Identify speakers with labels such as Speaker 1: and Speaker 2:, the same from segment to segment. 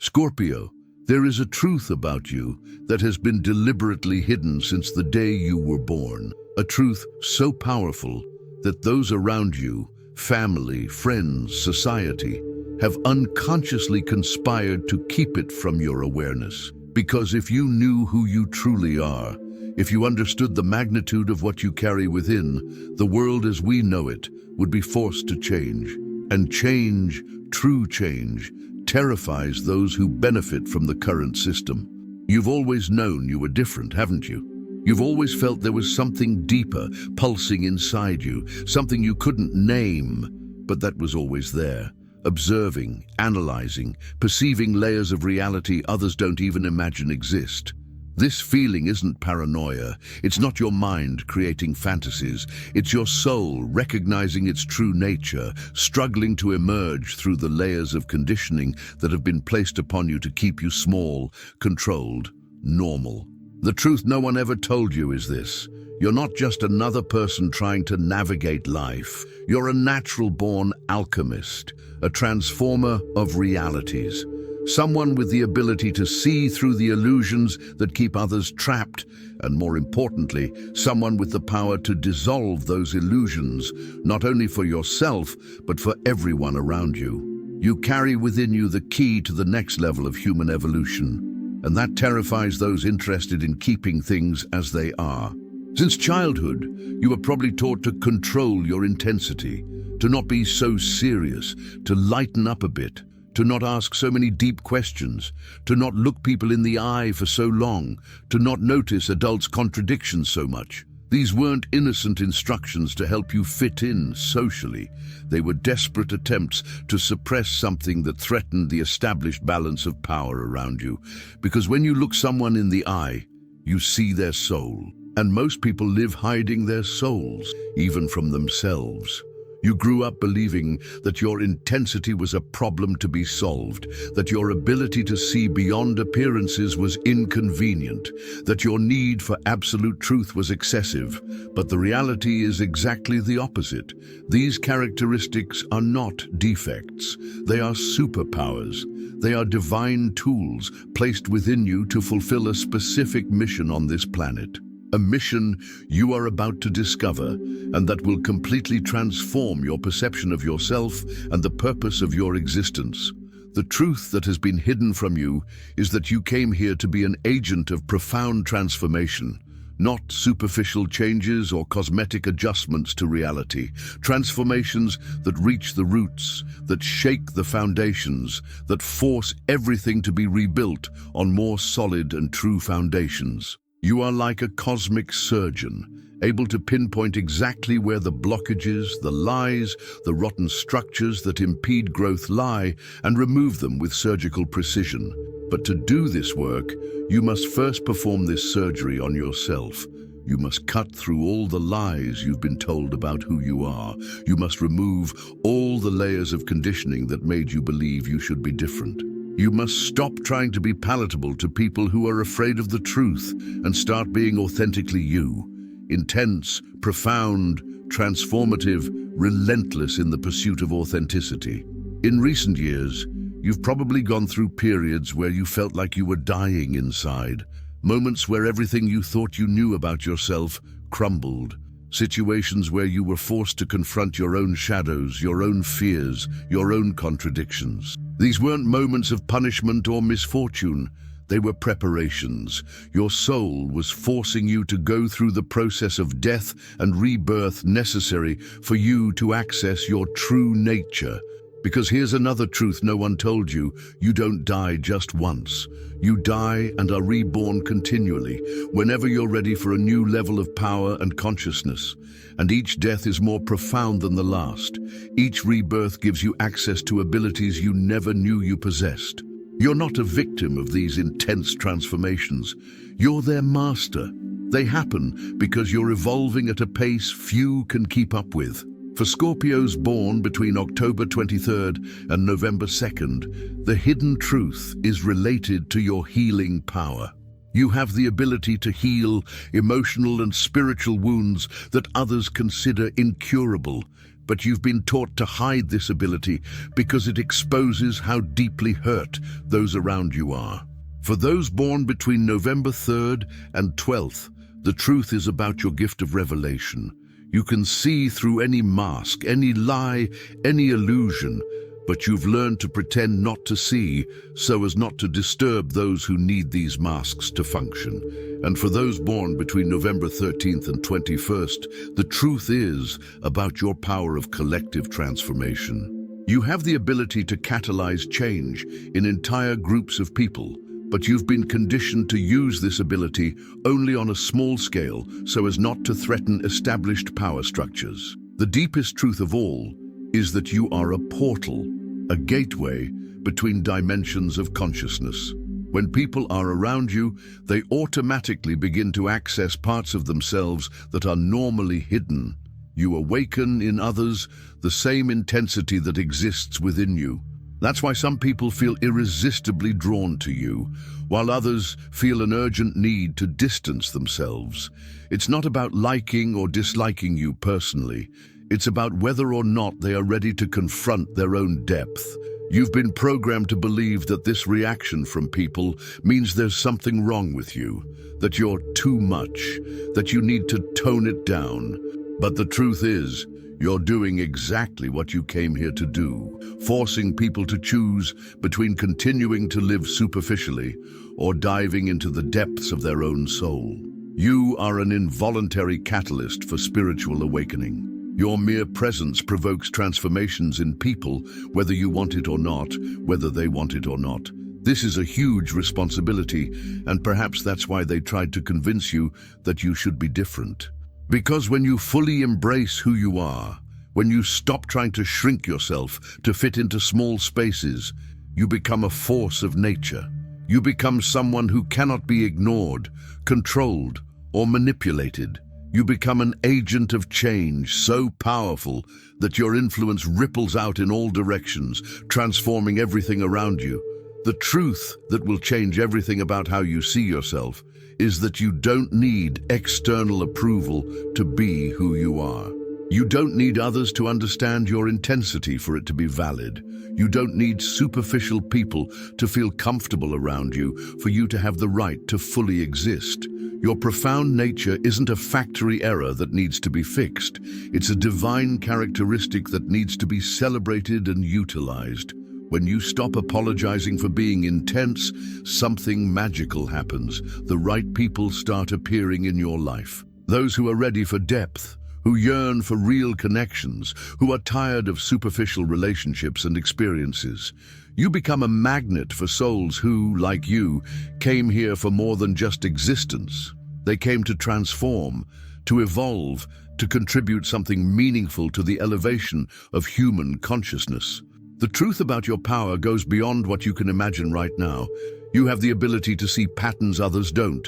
Speaker 1: Scorpio, there is a truth about you that has been deliberately hidden since the day you were born. A truth so powerful that those around you, family, friends, society, have unconsciously conspired to keep it from your awareness. Because if you knew who you truly are, if you understood the magnitude of what you carry within, the world as we know it would be forced to change. And change, true change, terrifies those who benefit from the current system. You've always known you were different, haven't you? You've always felt there was something deeper, pulsing inside you, something you couldn't name, but that was always there, observing, analyzing, perceiving layers of reality others don't even imagine exist. This feeling isn't paranoia. It's not your mind creating fantasies. It's your soul recognizing its true nature, struggling to emerge through the layers of conditioning that have been placed upon you to keep you small, controlled, normal. The truth no one ever told you is this: you're not just another person trying to navigate life. You're a natural-born alchemist, a transformer of realities. Someone with the ability to see through the illusions that keep others trapped, and more importantly, someone with the power to dissolve those illusions, not only for yourself, but for everyone around you. You carry within you the key to the next level of human evolution, and that terrifies those interested in keeping things as they are. Since childhood, you were probably taught to control your intensity, to not be so serious, to lighten up a bit, to not ask so many deep questions, to not look people in the eye for so long, to not notice adults' contradictions so much. These weren't innocent instructions to help you fit in socially. They were desperate attempts to suppress something that threatened the established balance of power around you. Because when you look someone in the eye, you see their soul. And most people live hiding their souls, even from themselves. You grew up believing that your intensity was a problem to be solved, that your ability to see beyond appearances was inconvenient, that your need for absolute truth was excessive. But the reality is exactly the opposite. These characteristics are not defects. They are superpowers. They are divine tools placed within you to fulfill a specific mission on this planet. A mission you are about to discover, and that will completely transform your perception of yourself and the purpose of your existence. The truth that has been hidden from you is that you came here to be an agent of profound transformation, not superficial changes or cosmetic adjustments to reality. Transformations that reach the roots, that shake the foundations, that force everything to be rebuilt on more solid and true foundations. You are like a cosmic surgeon, able to pinpoint exactly where the blockages, the lies, the rotten structures that impede growth lie, and remove them with surgical precision. But to do this work, you must first perform this surgery on yourself. You must cut through all the lies you've been told about who you are. You must remove all the layers of conditioning that made you believe you should be different. You must stop trying to be palatable to people who are afraid of the truth and start being authentically you. Intense, profound, transformative, relentless in the pursuit of authenticity. In recent years, you've probably gone through periods where you felt like you were dying inside. Moments where everything you thought you knew about yourself crumbled. Situations where you were forced to confront your own shadows, your own fears, your own contradictions. These weren't moments of punishment or misfortune. They were preparations. Your soul was forcing you to go through the process of death and rebirth necessary for you to access your true nature. Because here's another truth no one told you: you don't die just once. You die and are reborn continually, whenever you're ready for a new level of power and consciousness. And each death is more profound than the last. Each rebirth gives you access to abilities you never knew you possessed. You're not a victim of these intense transformations. You're their master. They happen because you're evolving at a pace few can keep up with. For Scorpios born between October 23rd and November 2nd, the hidden truth is related to your healing power. You have the ability to heal emotional and spiritual wounds that others consider incurable, But you've been taught to hide this ability because it exposes how deeply hurt those around you are. For those born between November 3rd and 12th, the truth is about your gift of revelation. You can see through any mask, any lie, any illusion, but you've learned to pretend not to see so as not to disturb those who need these masks to function. And for those born between November 13th and 21st, the truth is about your power of collective transformation. You have the ability to catalyze change in entire groups of people, but you've been conditioned to use this ability only on a small scale so as not to threaten established power structures. The deepest truth of all is that you are a portal, a gateway between dimensions of consciousness. When people are around you, they automatically begin to access parts of themselves that are normally hidden. You awaken in others the same intensity that exists within you. That's why some people feel irresistibly drawn to you, while others feel an urgent need to distance themselves. It's not about liking or disliking you personally. It's about whether or not they are ready to confront their own depth. You've been programmed to believe that this reaction from people means there's something wrong with you, that you're too much, that you need to tone it down. But the truth is, you're doing exactly what you came here to do, forcing people to choose between continuing to live superficially or diving into the depths of their own soul. You are an involuntary catalyst for spiritual awakening. Your mere presence provokes transformations in people, whether you want it or not, whether they want it or not. This is a huge responsibility, and perhaps that's why they tried to convince you that you should be different. Because when you fully embrace who you are, when you stop trying to shrink yourself to fit into small spaces, you become a force of nature. You become someone who cannot be ignored, controlled, or manipulated. You become an agent of change so powerful that your influence ripples out in all directions, transforming everything around you. The truth that will change everything about how you see yourself is that you don't need external approval to be who you are. You don't need others to understand your intensity for it to be valid. You don't need superficial people to feel comfortable around you for you to have the right to fully exist. Your profound nature isn't a factory error that needs to be fixed. It's a divine characteristic that needs to be celebrated and utilized. When you stop apologizing for being intense, something magical happens. The right people start appearing in your life. Those who are ready for depth, who yearn for real connections, who are tired of superficial relationships and experiences. You become a magnet for souls who, like you, came here for more than just existence. They came to transform, to evolve, to contribute something meaningful to the elevation of human consciousness. The truth about your power goes beyond what you can imagine right now. You have the ability to see patterns others don't,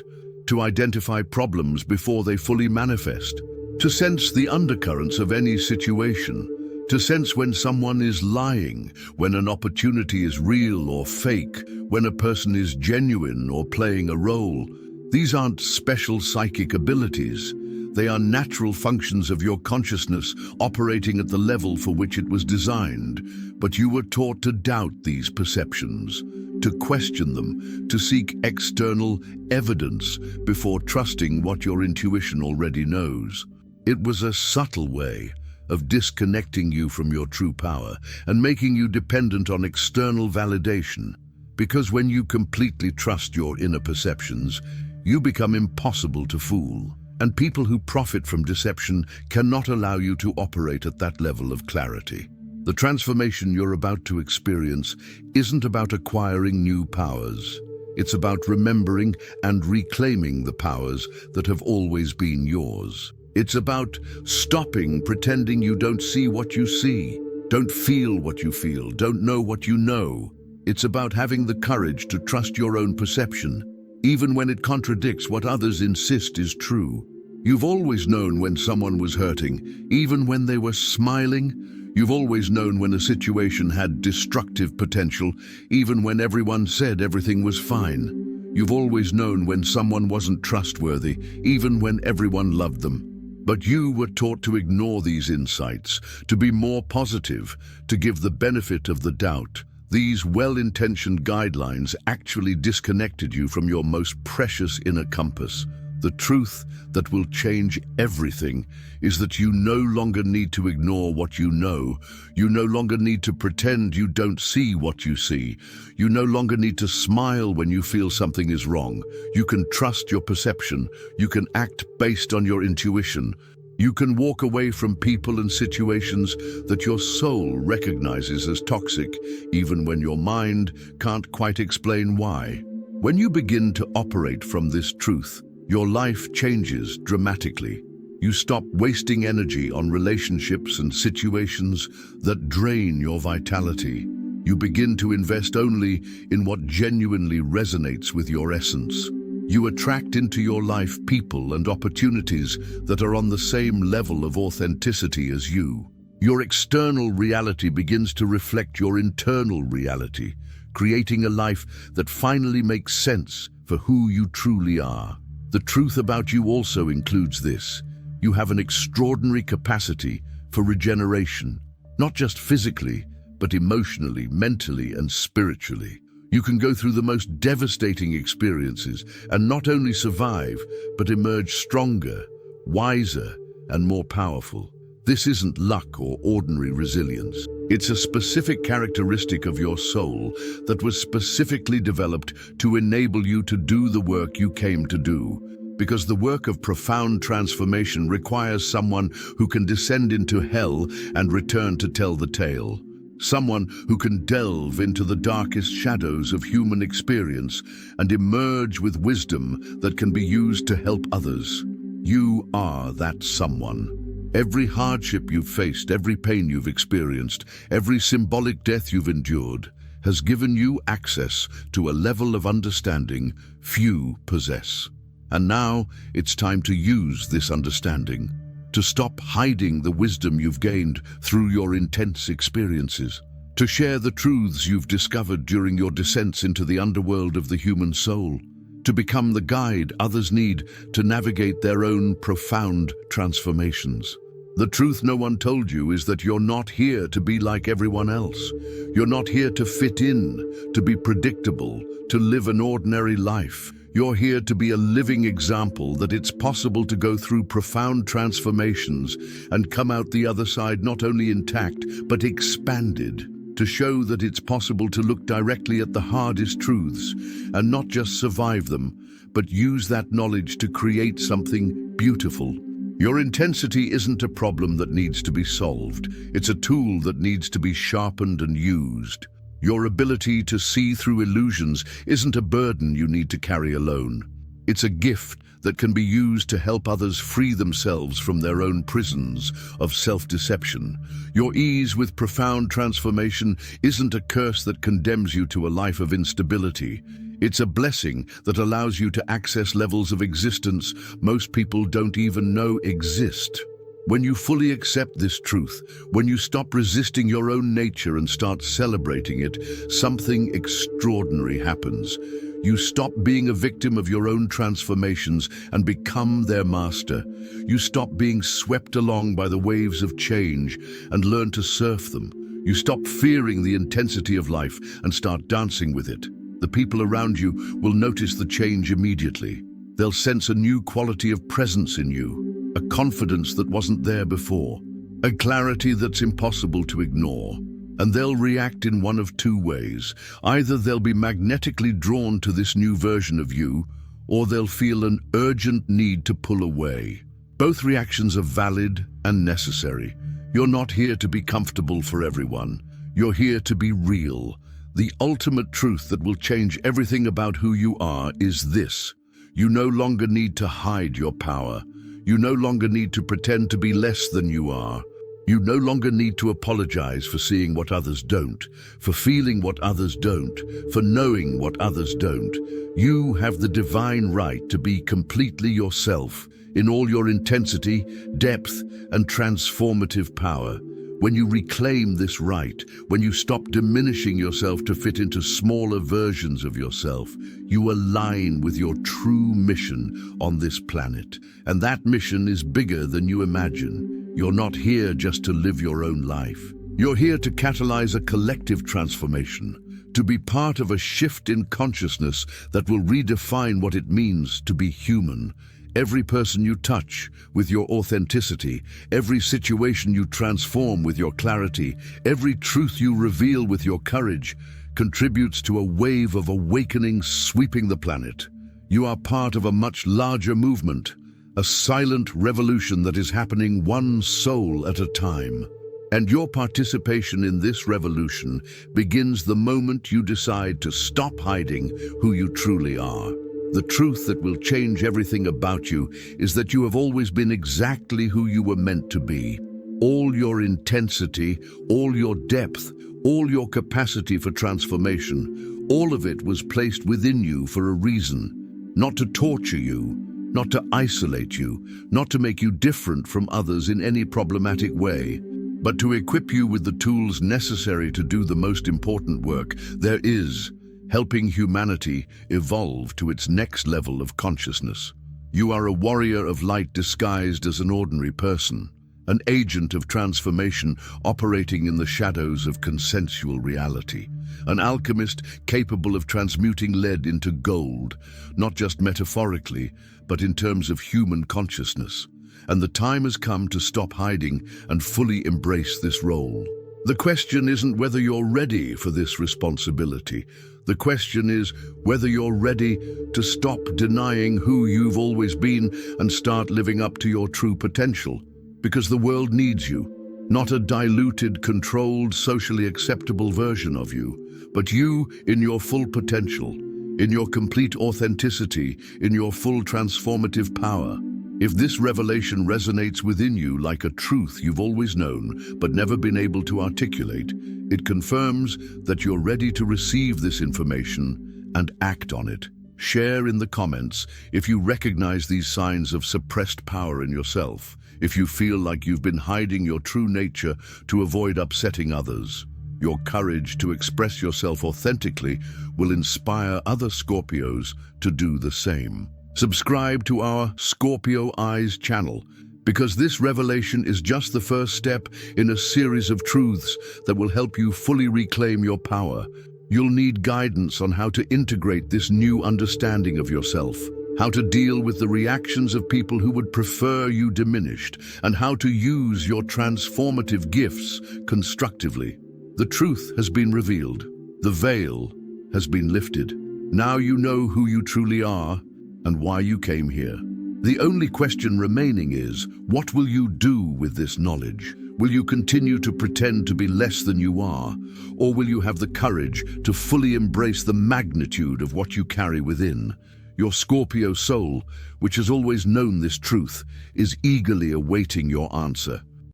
Speaker 1: to identify problems before they fully manifest, to sense the undercurrents of any situation, to sense when someone is lying, when an opportunity is real or fake, when a person is genuine or playing a role. These aren't special psychic abilities. They are natural functions of your consciousness operating at the level for which it was designed. But you were taught to doubt these perceptions, to question them, to seek external evidence before trusting what your intuition already knows. It was a subtle way of disconnecting you from your true power and making you dependent on external validation. Because when you completely trust your inner perceptions, you become impossible to fool. And people who profit from deception cannot allow you to operate at that level of clarity. The transformation you're about to experience isn't about acquiring new powers. It's about remembering and reclaiming the powers that have always been yours. It's about stopping pretending you don't see what you see, don't feel what you feel, don't know what you know. It's about having the courage to trust your own perception, even when it contradicts what others insist is true. You've always known when someone was hurting, even when they were smiling. You've always known when a situation had destructive potential, even when everyone said everything was fine. You've always known when someone wasn't trustworthy, even when everyone loved them. But you were taught to ignore these insights, to be more positive, to give the benefit of the doubt. These well-intentioned guidelines actually disconnected you from your most precious inner compass. The truth that will change everything is that you no longer need to ignore what you know. You no longer need to pretend you don't see what you see. You no longer need to smile when you feel something is wrong. You can trust your perception. You can act based on your intuition. You can walk away from people and situations that your soul recognizes as toxic, even when your mind can't quite explain why. When you begin to operate from this truth, your life changes dramatically. You stop wasting energy on relationships and situations that drain your vitality. You begin to invest only in what genuinely resonates with your essence. You attract into your life people and opportunities that are on the same level of authenticity as you. Your external reality begins to reflect your internal reality, creating a life that finally makes sense for who you truly are. The truth about you also includes this. You have an extraordinary capacity for regeneration, not just physically, but emotionally, mentally, and spiritually. You can go through the most devastating experiences and not only survive, but emerge stronger, wiser, and more powerful. This isn't luck or ordinary resilience. It's a specific characteristic of your soul that was specifically developed to enable you to do the work you came to do. Because the work of profound transformation requires someone who can descend into hell and return to tell the tale. Someone who can delve into the darkest shadows of human experience and emerge with wisdom that can be used to help others. You are that someone. Every hardship you've faced, every pain you've experienced, every symbolic death you've endured has given you access to a level of understanding few possess. And now it's time to use this understanding, to stop hiding the wisdom you've gained through your intense experiences, to share the truths you've discovered during your descents into the underworld of the human soul, to become the guide others need to navigate their own profound transformations. The truth no one told you is that you're not here to be like everyone else. You're not here to fit in, to be predictable, to live an ordinary life. You're here to be a living example that it's possible to go through profound transformations and come out the other side not only intact, but expanded. To show that it's possible to look directly at the hardest truths and not just survive them, but use that knowledge to create something beautiful. Your intensity isn't a problem that needs to be solved. It's a tool that needs to be sharpened and used. Your ability to see through illusions isn't a burden you need to carry alone. It's a gift that can be used to help others free themselves from their own prisons of self-deception. Your ease with profound transformation isn't a curse that condemns you to a life of instability. It's a blessing that allows you to access levels of existence most people don't even know exist. When you fully accept this truth, when you stop resisting your own nature and start celebrating it, something extraordinary happens. You stop being a victim of your own transformations and become their master. You stop being swept along by the waves of change and learn to surf them. You stop fearing the intensity of life and start dancing with it. The people around you will notice the change immediately. They'll sense a new quality of presence in you, a confidence that wasn't there before, a clarity that's impossible to ignore. And they'll react in one of two ways. Either they'll be magnetically drawn to this new version of you, or they'll feel an urgent need to pull away. Both reactions are valid and necessary. You're not here to be comfortable for everyone. You're here to be real. The ultimate truth that will change everything about who you are is this. You no longer need to hide your power. You no longer need to pretend to be less than you are. You no longer need to apologize for seeing what others don't, for feeling what others don't, for knowing what others don't. You have the divine right to be completely yourself in all your intensity, depth, and transformative power. When you reclaim this right, when you stop diminishing yourself to fit into smaller versions of yourself, you align with your true mission on this planet. And that mission is bigger than you imagine. You're not here just to live your own life. You're here to catalyze a collective transformation, to be part of a shift in consciousness that will redefine what it means to be human. Every person you touch with your authenticity, every situation you transform with your clarity, every truth you reveal with your courage, contributes to a wave of awakening sweeping the planet. You are part of a much larger movement, a silent revolution that is happening one soul at a time. And your participation in this revolution begins the moment you decide to stop hiding who you truly are. The truth that will change everything about you is that you have always been exactly who you were meant to be. All your intensity, all your depth, all your capacity for transformation, all of it was placed within you for a reason. Not to torture you, not to isolate you, not to make you different from others in any problematic way, but to equip you with the tools necessary to do the most important work there is, helping humanity evolve to its next level of consciousness. You are a warrior of light disguised as an ordinary person, an agent of transformation operating in the shadows of consensual reality, an alchemist capable of transmuting lead into gold, not just metaphorically, but in terms of human consciousness. And the time has come to stop hiding and fully embrace this role. The question isn't whether you're ready for this responsibility. The question is whether you're ready to stop denying who you've always been and start living up to your true potential. Because the world needs you, not a diluted, controlled, socially acceptable version of you, but you in your full potential, in your complete authenticity, in your full transformative power. If this revelation resonates within you like a truth you've always known but never been able to articulate, it confirms that you're ready to receive this information and act on it. Share in the comments if you recognize these signs of suppressed power in yourself, if you feel like you've been hiding your true nature to avoid upsetting others. Your courage to express yourself authentically will inspire other Scorpios to do the same. Subscribe to our Scorpio Eyes channel, because this revelation is just the first step in a series of truths that will help you fully reclaim your power. You'll need guidance on how to integrate this new understanding of yourself, how to deal with the reactions of people who would prefer you diminished, and how to use your transformative gifts constructively. The truth has been revealed. The veil has been lifted. Now you know who you truly are and why you came here. The only question remaining is, what will you do with this knowledge? Will you continue to pretend to be less than you are, or will you have the courage to fully embrace the magnitude of what you carry within? Your Scorpio soul, which has always known this truth, is eagerly awaiting your answer.